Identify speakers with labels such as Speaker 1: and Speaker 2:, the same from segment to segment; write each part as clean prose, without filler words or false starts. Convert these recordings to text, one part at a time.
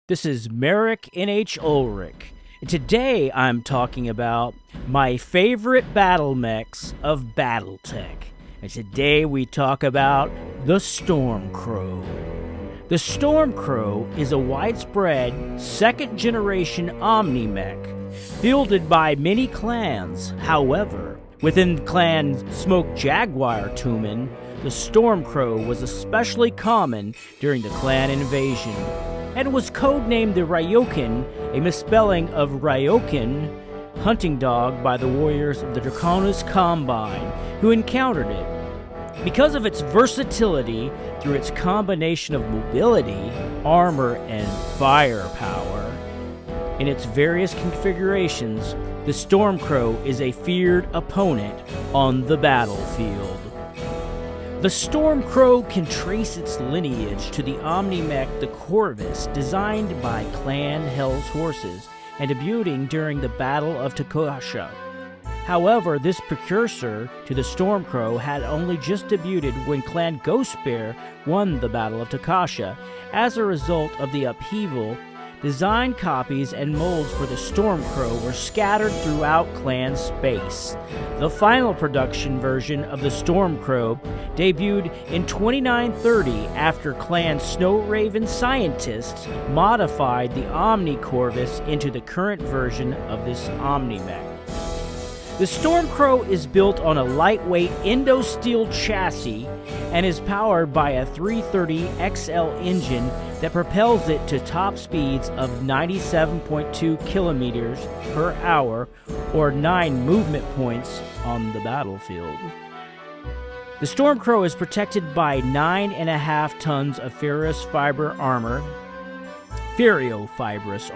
Speaker 1: This is Merrick NH Ulrik, and today I'm talking about my favorite Battlemechs of Battletech. And today we talk about the Stormcrow. The Stormcrow is a widespread second-generation Omni-Mech, fielded by many clans. However, within clan Smoke Jaguar Tumen, the Stormcrow was especially common during the clan invasion, and was codenamed the Ryokin, a misspelling of Ryokin, hunting dog by the warriors of the Draconis Combine, who encountered it. Because of its versatility through its combination of mobility, armor, and firepower, in its various configurations, the Stormcrow is a feared opponent on the battlefield. The Stormcrow can trace its lineage to the Omni-Mech the Corvus, designed by Clan Hell's Horses and debuting during the Battle of Takasha. However, this precursor to the Stormcrow had only just debuted when Clan Ghostbear won the Battle of Takasha. As a result of the upheaval, design copies and molds for the Stormcrow were scattered throughout clan space. The final production version of the Stormcrow debuted in 2930 after Clan Snow Raven scientists modified the Omni Corvus into the current version of this Omni-Mech. The Stormcrow is built on a lightweight Indo-steel chassis and is powered by a 330 XL engine that propels it to top speeds of 97.2 kilometers per hour, or 9 movement points on the battlefield. The Stormcrow is protected by 9.5 tons of ferrofibrous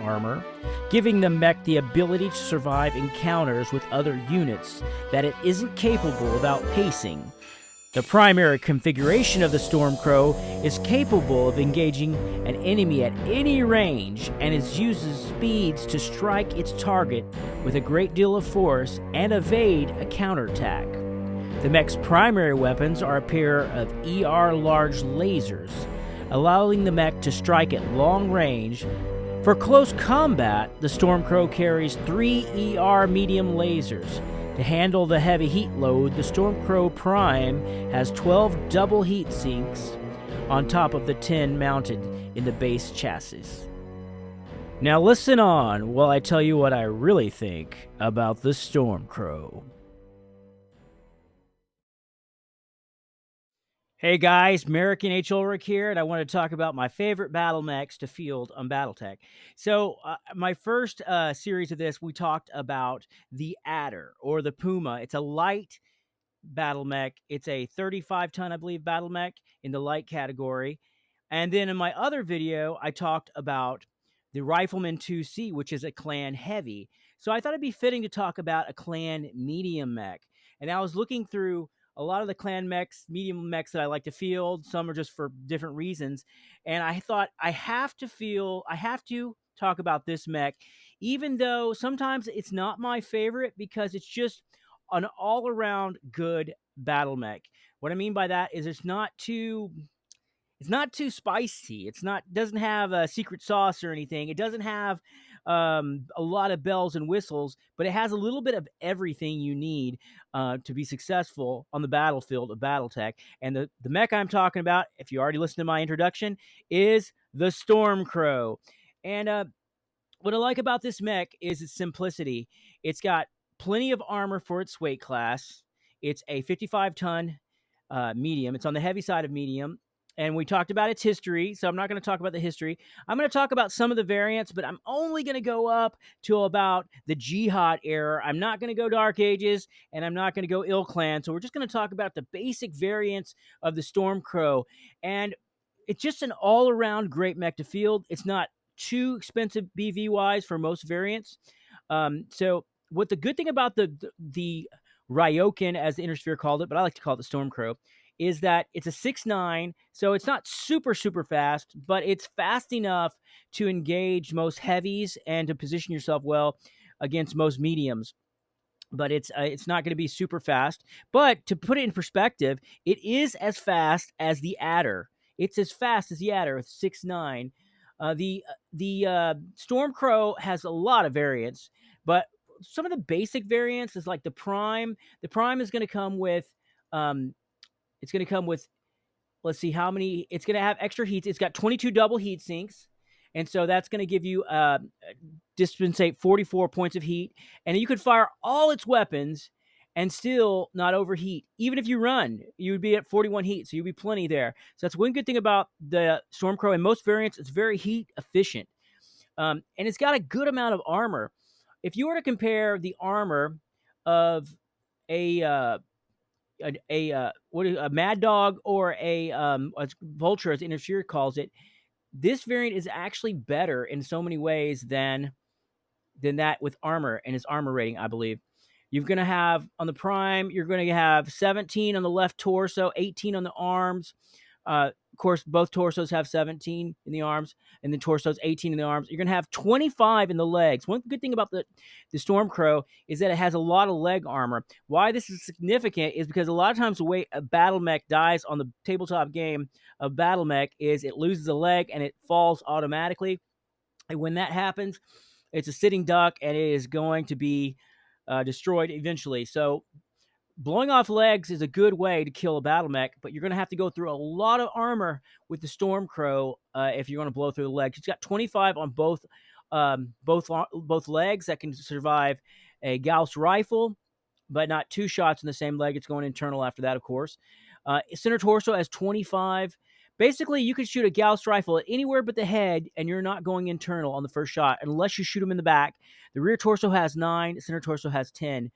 Speaker 1: armor, giving the mech the ability to survive encounters with other units that it isn't capable of outpacing. The primary configuration of the Stormcrow is capable of engaging an enemy at any range, and it uses speeds to strike its target with a great deal of force and evade a counterattack. The mech's primary weapons are a pair of ER large lasers, allowing the mech to strike at long range. For close combat, the Stormcrow carries 3 ER medium lasers. To handle the heavy heat load, the Stormcrow Prime has 12 double heat sinks on top of the 10 mounted in the base chassis. Now listen on while I tell you what I really think about the Stormcrow. Hey guys, Merrick NH Ulrik here, and I want to talk about my favorite Battlemechs to field on Battletech. So, my first series of this, we talked about the Adder, or the Puma. It's a light Battlemech. It's a 35-ton, I believe, Battlemech in the light category. And then in my other video, I talked about the Rifleman 2C, which is a clan heavy. So I thought it'd be fitting to talk about a clan medium mech. And I was looking through a lot of the clan mechs, medium mechs that I like to field. Some are just for different reasons. And I thought I have to talk about this mech, even though sometimes it's not my favorite because it's just an all-around good battle mech. What I mean by that is it's not too spicy. Doesn't have a secret sauce or anything. It doesn't have a lot of bells and whistles, but it has a little bit of everything you need to be successful on the battlefield of Battletech. And the mech I'm talking about, if you already listened to my introduction, is the Stormcrow. And what I like about this mech is its simplicity. It's got plenty of armor for its weight class. It's a 55-ton medium. It's on the heavy side of medium. And we talked about its history, so I'm not going to talk about the history. I'm going to talk about some of the variants, but I'm only going to go up to about the Jihad era. I'm not going to go Dark Ages, and I'm not going to go Ill Clan. So we're just going to talk about the basic variants of the Stormcrow. And it's just an all-around great mech to field. It's not too expensive BV-wise for most variants. So what the good thing about the Ryokin, as the Intersphere called it, but I like to call it the Stormcrow, is that it's a 6'9", so it's not super, super fast, but it's fast enough to engage most heavies and to position yourself well against most mediums. But it's not going to be super fast. But to put it in perspective, it is as fast as the Adder. It's as fast as the Adder with 6'9". The Stormcrow has a lot of variants, but some of the basic variants is like the Prime. The Prime is going to come with um, it's going to come with, let's see how many. It's going to have extra heats. It's got 22 double heat sinks, and so that's going to give you dispensate 44 points of heat, and you could fire all its weapons and still not overheat. Even if you run, you would be at 41 heat, so you'd be plenty there. So that's one good thing about the Stormcrow. In most variants, it's very heat efficient, and it's got a good amount of armor. If you were to compare the armor of a a Mad Dog or a Vulture, as Interfere calls it, this variant is actually better in so many ways than that with armor and its armor rating, I believe. You're going to have on the Prime, you're going to have 17 on the left torso, 18 on the arms. Of course, both torsos have 17 in the arms, and the torso's 18 in the arms. You're going to have 25 in the legs. One good thing about the Stormcrow is that it has a lot of leg armor. Why this is significant is because a lot of times the way a Battlemech dies on the tabletop game of Battlemech is it loses a leg and it falls automatically. And when that happens, it's a sitting duck, and it is going to be destroyed eventually. So blowing off legs is a good way to kill a Battlemech, but you're going to have to go through a lot of armor with the Stormcrow if you're going to blow through the legs. It's got 25 on both legs that can survive a Gauss rifle, but not two shots in the same leg. It's going internal after that, of course. Center torso has 25. Basically, you can shoot a Gauss rifle at anywhere but the head, and you're not going internal on the first shot unless you shoot him in the back. The rear torso has 9. The center torso has 10.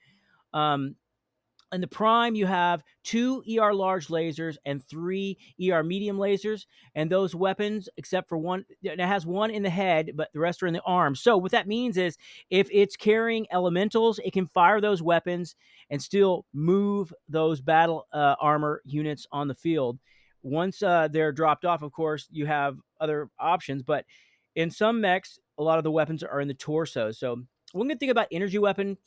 Speaker 1: In the Prime, you have 2 ER large lasers and 3 ER medium lasers, and those weapons, except for one, it has one in the head, but the rest are in the arms. So what that means is if it's carrying elementals, it can fire those weapons and still move those battle armor units on the field. Once they're dropped off, of course, you have other options, but in some mechs, a lot of the weapons are in the torso. So one good thing about energy weapons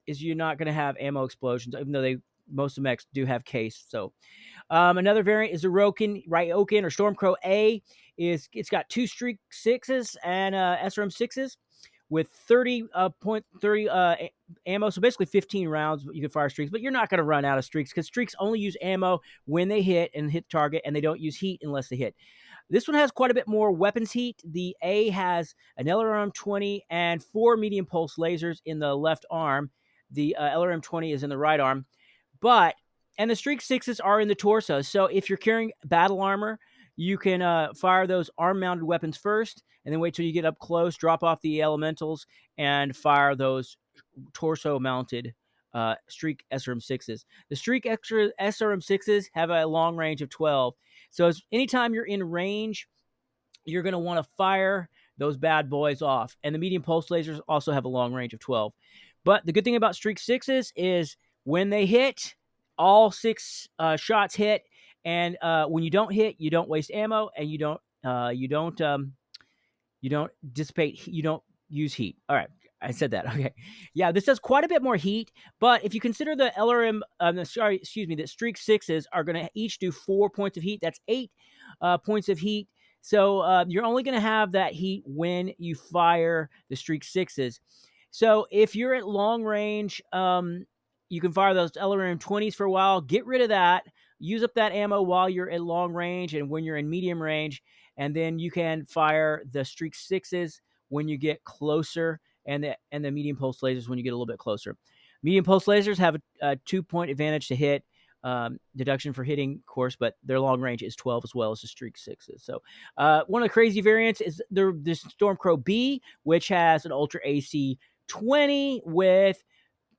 Speaker 1: is you're not going to have ammo explosions, even though most of the mechs do have case. So another variant is the Ryoken or Stormcrow A. It's got 2 Streak 6s and SRM 6s with 30.30 ammo. So basically 15 rounds you can fire streaks, but you're not going to run out of streaks because streaks only use ammo when they hit and hit target, and they don't use heat unless they hit. This one has quite a bit more weapons heat. The A has an LRM 20 and 4 medium pulse lasers in the left arm. The LRM 20 is in the right arm. And the Streak 6s are in the torso. So if you're carrying battle armor, you can fire those arm-mounted weapons first, and then wait till you get up close, drop off the elementals, and fire those torso-mounted Streak SRM 6s. The Streak SRM 6s have a long range of 12. So anytime you're in range, you're going to want to fire those bad boys off. And the medium pulse lasers also have a long range of 12. But the good thing about Streak 6s is when they hit, all 6 shots hit. And when you don't hit, you don't waste ammo, and you don't dissipate. You don't use heat. All right, I said that. Okay, yeah, this does quite a bit more heat. But if you consider the LRM, the Streak 6s are going to each do 4 points of heat. That's 8 points of heat. So you're only going to have that heat when you fire the Streak 6s. So if you're at long range, you can fire those LRM 20s for a while. Get rid of that. Use up that ammo while you're at long range and when you're in medium range. And then you can fire the Streak 6s when you get closer, and the medium pulse lasers when you get a little bit closer. Medium pulse lasers have a 2-point advantage to hit. Deduction for hitting, of course, but their long range is 12 as well as the Streak 6s. So one of the crazy variants is the Stormcrow B, which has an Ultra AC 20 with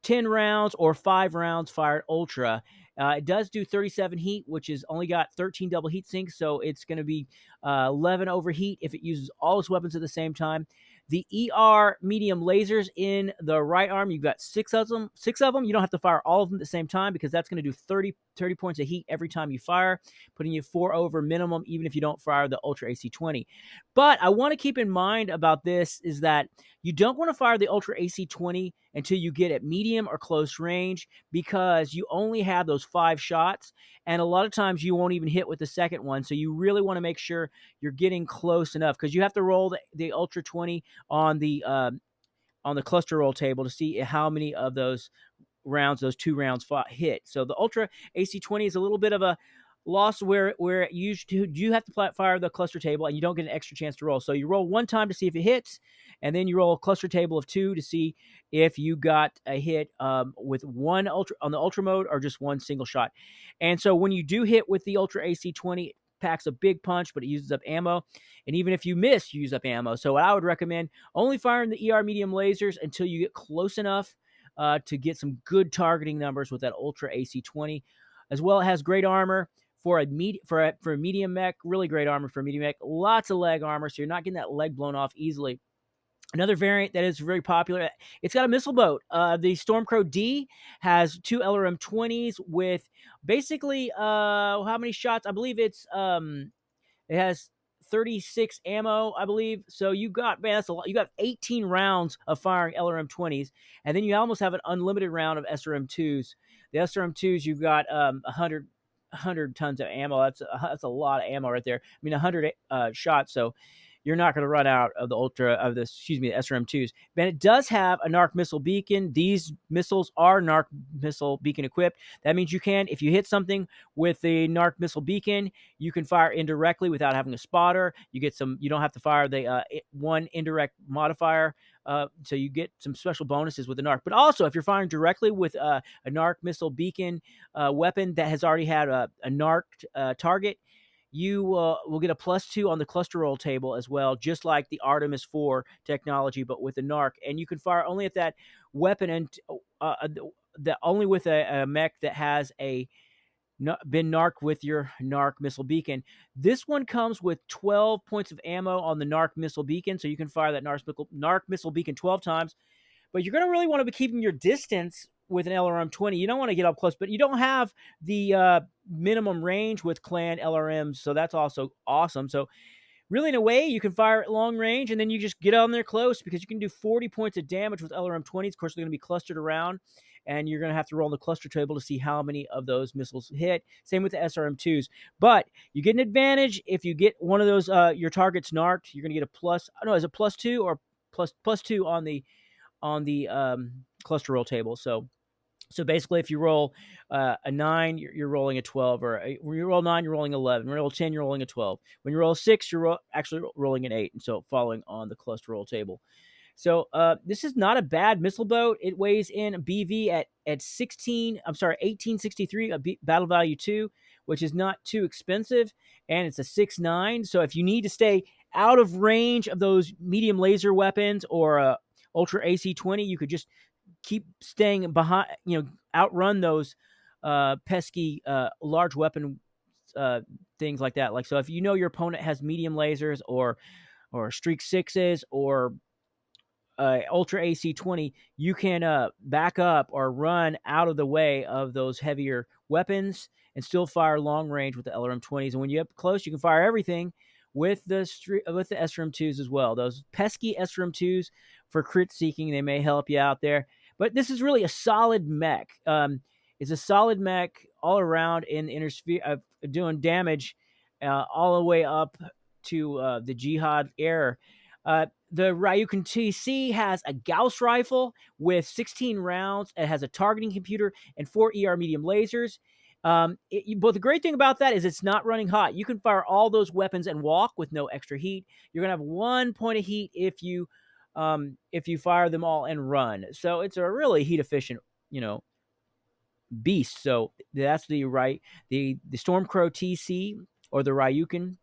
Speaker 1: 10 rounds or 5 rounds fired ultra. It does do 37 heat, which is only got 13 double heat sinks, so it's going to be 11 overheat if it uses all its weapons at the same time. The ER medium lasers in the right arm, you've got 6 of them. 6 of them. You don't have to fire all of them at the same time because that's going to do 30 points of heat every time you fire, putting you 4 over minimum, even if you don't fire the Ultra AC 20. But I want to keep in mind about this is that You don't want to fire the Ultra AC-20 until you get at medium or close range, because you only have those 5 shots, and a lot of times you won't even hit with the second one. So you really want to make sure you're getting close enough, because you have to roll the Ultra 20 on the cluster roll table to see how many of those rounds, those 2 rounds hit. So the Ultra AC-20 is a little bit of a loss where you have to fire the cluster table and you don't get an extra chance to roll. So you roll 1 time to see if it hits, and then you roll a cluster table of 2 to see if you got a hit with one ultra on the ultra mode or just one single shot. And so when you do hit with the Ultra AC-20, it packs a big punch, but it uses up ammo. And even if you miss, you use up ammo. So what I would recommend, only firing the ER medium lasers until you get close enough to get some good targeting numbers with that Ultra AC-20. As well, it has great armor for a medium mech, really great armor for a medium mech. Lots of leg armor, so you're not getting that leg blown off easily. Another variant that is very popular, it's got a missile boat. The Stormcrow D has 2 LRM-20s with basically, how many shots? I believe it has 36 ammo, I believe. So you got, man, that's a lot. You got 18 rounds of firing LRM-20s, and then you almost have an unlimited round of SRM-2s. The SRM-2s, you've got 100 tons of ammo. That's a lot of ammo right there. I mean, 100 shots. So you're not going to run out of the the SRM-2s. But it does have a NARC missile beacon. These missiles are NARC missile beacon equipped. That means you can, if you hit something with the NARC missile beacon, you can fire indirectly without having a spotter. You don't have to fire the one indirect modifier. So you get some special bonuses with the NARC. But also, if you're firing directly with a NARC missile beacon weapon that has already had a NARC target, you will get a +2 on the cluster roll table as well, just like the Artemis 4 technology, but with the NARC. And you can fire only at that weapon and only with a mech that has been NARC with your NARC missile beacon. This one comes with 12 points of ammo on the NARC missile beacon, so you can fire that NARC missile beacon 12 times. But you're going to really want to be keeping your distance with an LRM-20. You don't want to get up close, but you don't have the minimum range with clan LRMs, so that's also awesome. So really, in a way, you can fire at long range, and then you just get on there close, because you can do 40 points of damage with LRM-20s. Of course, they're going to be clustered around, and you're going to have to roll the cluster table to see how many of those missiles hit. Same with the SRM-2s. But you get an advantage if you get one of those, your targets narked. You're going to get is it +2 or plus 2 on the cluster roll table. So basically, if you roll a 9, you're rolling a 12, or when you roll 9, you're rolling 11. When you roll 10, you're rolling a 12. When you roll 6, you're actually rolling an 8, and so following on the cluster roll table. So this is not a bad missile boat. It weighs in a BV at 1863, a battle value 2, which is not too expensive, and it's a 6.9. So if you need to stay out of range of those medium laser weapons or Ultra AC-20, you could just keep staying behind, outrun those pesky large weapon things like that. Like, so if you know your opponent has medium lasers or streak 6s or Ultra AC-20, you can back up or run out of the way of those heavier weapons and still fire long range with the LRM-20s. And when you get close, you can fire everything with the SRM-2s as well. Those pesky SRM-2s for crit seeking, they may help you out there. But this is really a solid mech. It's a solid mech all around in the inner sphere, doing damage all the way up to the Jihad era. The Ryukin TC has a Gauss rifle with 16 rounds. It has a targeting computer and 4 ER medium lasers. But the great thing about that is it's not running hot. You can fire all those weapons and walk with no extra heat. You're going to have 1 point of heat if you fire them all and run. So it's a really heat efficient, beast. So that's the Stormcrow TC, or the Ryukin.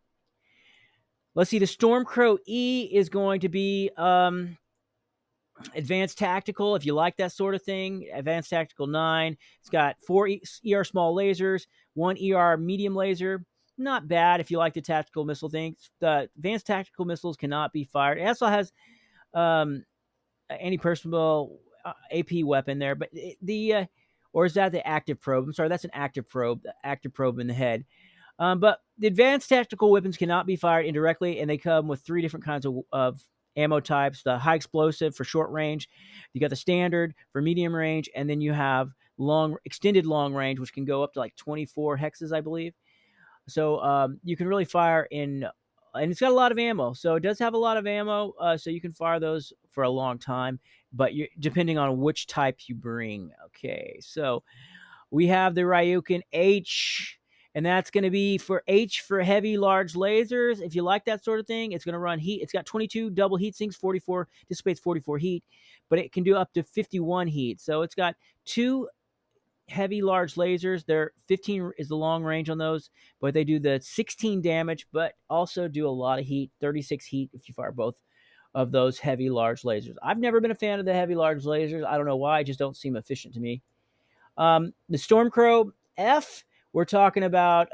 Speaker 1: Let's see, the Stormcrow E is going to be advanced tactical, if you like that sort of thing. Advanced tactical 9. It's got 4 ER small lasers, 1 ER medium laser. Not bad if you like the tactical missile things. The advanced tactical missiles cannot be fired. It also has anti-personal AP weapon there, but or is that the active probe? I'm sorry, that's an active probe. The active probe in the head. But the advanced tactical weapons cannot be fired indirectly, and they come with 3 different kinds of ammo types: the high explosive for short range, you got the standard for medium range, and then you have extended long range, which can go up to like 24 hexes, I believe. So you can really fire in, and it's got a lot of ammo. So it does have a lot of ammo. So you can fire those for a long time, but depending on which type you bring. Okay, so we have the Ryukin H, and that's going to be for H for heavy large lasers. If you like that sort of thing, it's going to run heat. It's got 22 double heat sinks, 44 dissipates 44 heat, but it can do up to 51 heat. So it's got two heavy large lasers. They're 15 is the long range on those, but they do the 16 damage, but also do a lot of heat, 36 heat if you fire both of those heavy large lasers. I've never been a fan of the heavy large lasers. I don't know why, just don't seem efficient to me. The Stormcrow F, we're talking about.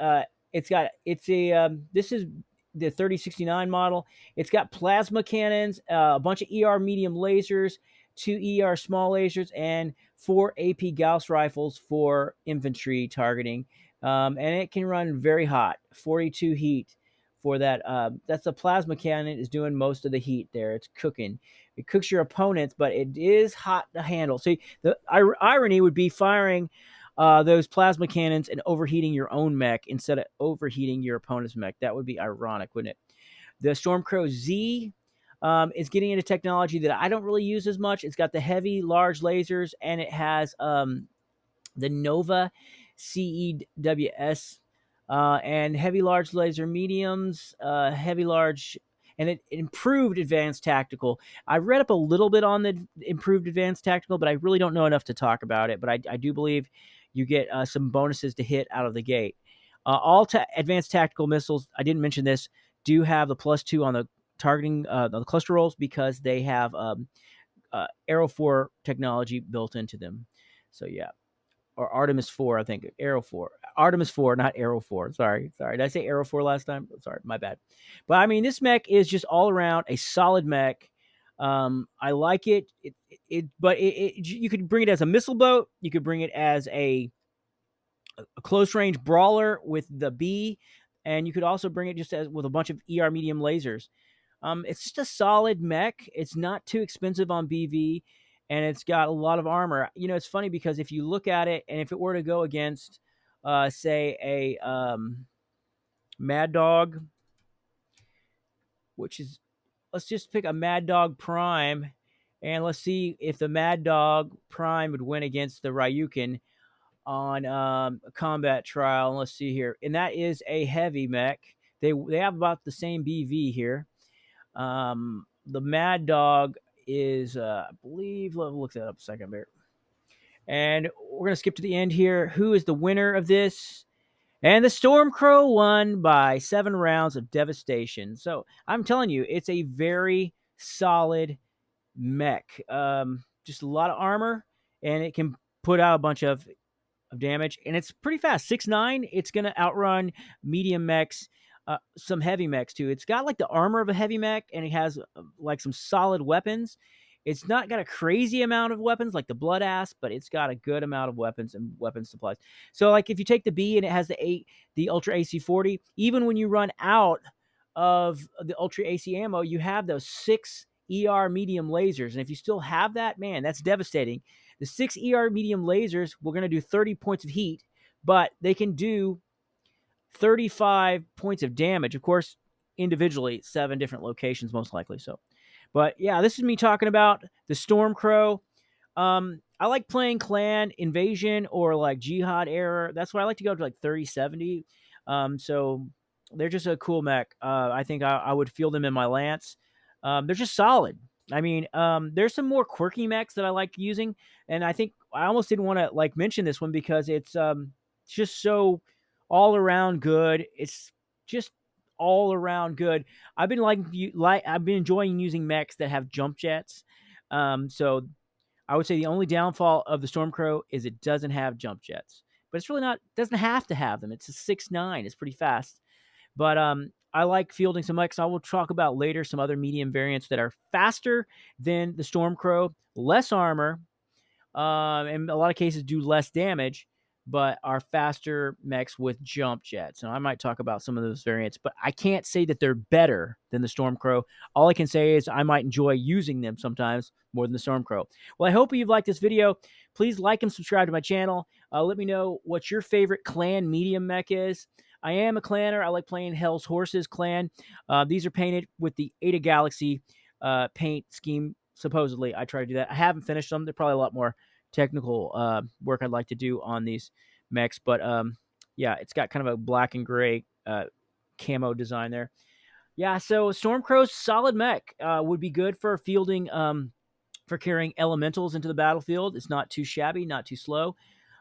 Speaker 1: This is the 3069 model. It's got plasma cannons, a bunch of ER medium lasers, two ER small lasers, and four AP Gauss rifles for infantry targeting. And it can run very hot, 42 heat for that. That's the plasma cannon is doing most of the heat there. It's cooking. It cooks your opponents, but it is hot to handle. So the irony would be firing those plasma cannons and overheating your own mech instead of overheating your opponent's mech. That would be ironic, wouldn't it? The Stormcrow Z is getting into technology that I don't really use as much. It's got the heavy, large lasers, and it has the Nova CEWS and heavy, large laser mediums, heavy, large, and it improved advanced tactical. I read up a little bit on the improved advanced tactical, but I really don't know enough to talk about it. But I do believe you get some bonuses to hit out of the gate. All advanced tactical missiles, I didn't mention this, do have the +2 on the targeting the cluster rolls because they have Arrow 4 technology built into them. So yeah, or Artemis 4, I think. Arrow 4. Artemis 4, not Arrow 4. Sorry. Did I say Arrow 4 last time? Sorry, my bad. But I mean, this mech is just all around a solid mech. I like it. You could bring it as a missile boat. You could bring it as a close range brawler with the B, and you could also bring it just as with a bunch of ER medium lasers. It's just a solid mech. It's not too expensive on BV, and it's got a lot of armor. You know, it's funny because if you look at it, and if it were to go against, say, a Mad Dog, which is, let's just pick a Mad Dog Prime, and let's see if the Mad Dog Prime would win against the Ryukin on a combat trial. And let's see here, and that is a heavy mech. They have about the same BV here. The Mad Dog is, I believe, let me look that up a second here. And we're going to skip to the end here. Who is the winner of this? And the Stormcrow won by 7 rounds of devastation. So I'm telling you, it's a very solid mech. Just a lot of armor, and it can put out a bunch of damage, and it's pretty fast. 6'9", it's going to outrun medium mechs, some heavy mechs too. It's got like the armor of a heavy mech, and it has like some solid weapons. It's not got a crazy amount of weapons like the Blood Ass, but it's got a good amount of weapons and weapon supplies. So like if you take the B and it has the Ultra AC-40, even when you run out of the Ultra AC ammo, you have those 6 ER medium lasers. And if you still have that, man, that's devastating. The 6 ER medium lasers, we're going to do 30 points of heat, but they can do 35 points of damage. Of course, individually, 7 different locations, most likely. So, but yeah, this is me talking about the Stormcrow. I like playing clan invasion or like jihad era. That's why I like to go to like 30-70. So they're just a cool mech. I think I would field them in my lance. They're just solid. I mean, there's some more quirky mechs that I like using, and I think I almost didn't want to like mention this one because it's just so all around good. It's just all around good. I've been I've been enjoying using mechs that have jump jets. So I would say the only downfall of the Stormcrow is it doesn't have jump jets, but it's really not. Doesn't have to have them. It's a 6'9". It's pretty fast, but I like fielding some mechs. I will talk about later some other medium variants that are faster than the Stormcrow, less armor, in a lot of cases do less damage, but are faster mechs with jump jets. And I might talk about some of those variants, but I can't say that they're better than the Stormcrow. All I can say is I might enjoy using them sometimes more than the Stormcrow. Well, I hope you've liked this video. Please like and subscribe to my channel. Let me know what your favorite clan medium mech is. I am a clanner. I like playing Hell's Horses clan. These are painted with the Ada Galaxy paint scheme, supposedly. I try to do that. I haven't finished them. They're probably a lot more technical work I'd like to do on these mechs, but yeah, it's got kind of a black and gray camo design there. Yeah, so Stormcrow's solid mech would be good for fielding, for carrying elementals into the battlefield. It's not too shabby, not too slow.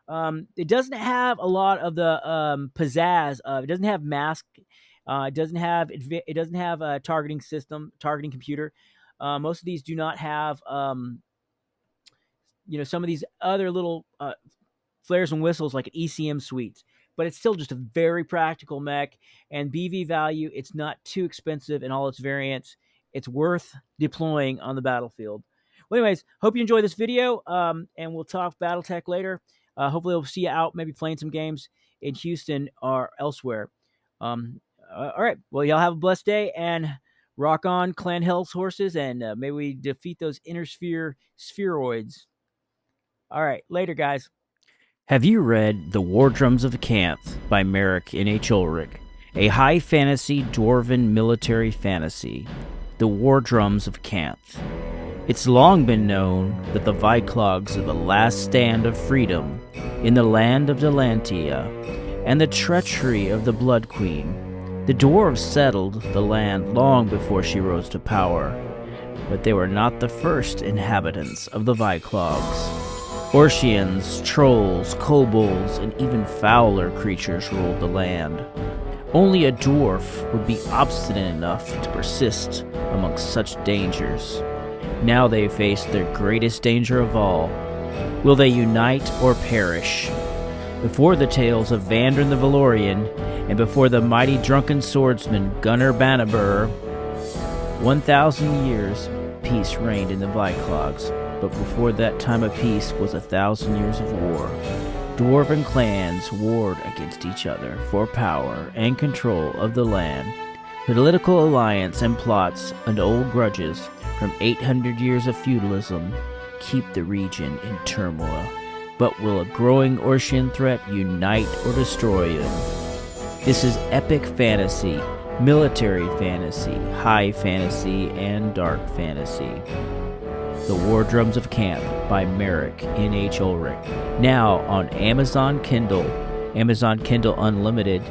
Speaker 1: It doesn't have a lot of the pizzazz. It doesn't have mask. It doesn't have a targeting system, targeting computer. Most of these do not have some of these other little flares and whistles like an ECM suites, but it's still just a very practical mech. And BV value, it's not too expensive in all its variants. It's worth deploying on the battlefield. Well, anyways, hope you enjoy this video, and we'll talk Battletech later. Hopefully, we'll see you out, maybe playing some games in Houston or elsewhere. All right. Well, y'all have a blessed day, and rock on, Clan Hell's Horses, and may we defeat those inner sphere spheroids. All right. Later, guys. Have you read The War Drums of Canth by Mech N.H. Ulrik, a high fantasy dwarven military fantasy? The War Drums of Canth. It's long been known that the Viclogs are the last stand of freedom in the land of Delantia, and the treachery of the Blood Queen. The dwarves settled the land long before she rose to power, but they were not the first inhabitants of the Viclogs. Orcians, trolls, kobolds, and even fouler creatures ruled the land. Only a dwarf would be obstinate enough to persist amongst such dangers. Now they face their greatest danger of all. Will they unite or perish? Before the tales of Vandrin the Valorian, and before the mighty drunken swordsman Gunnar Bannerbur, 1,000 years peace reigned in the Viclogs. But before that time of peace was 1,000 years of war. Dwarven clans warred against each other for power and control of the land. Political alliance and plots and old grudges from 800 years of feudalism keep the region in turmoil. But will a growing Orcian threat unite or destroy them? This is epic fantasy, military fantasy, high fantasy, and dark fantasy. The War Drums of Canth by Mech N.H. Ulrik. Now on Amazon Kindle, Amazon Kindle Unlimited,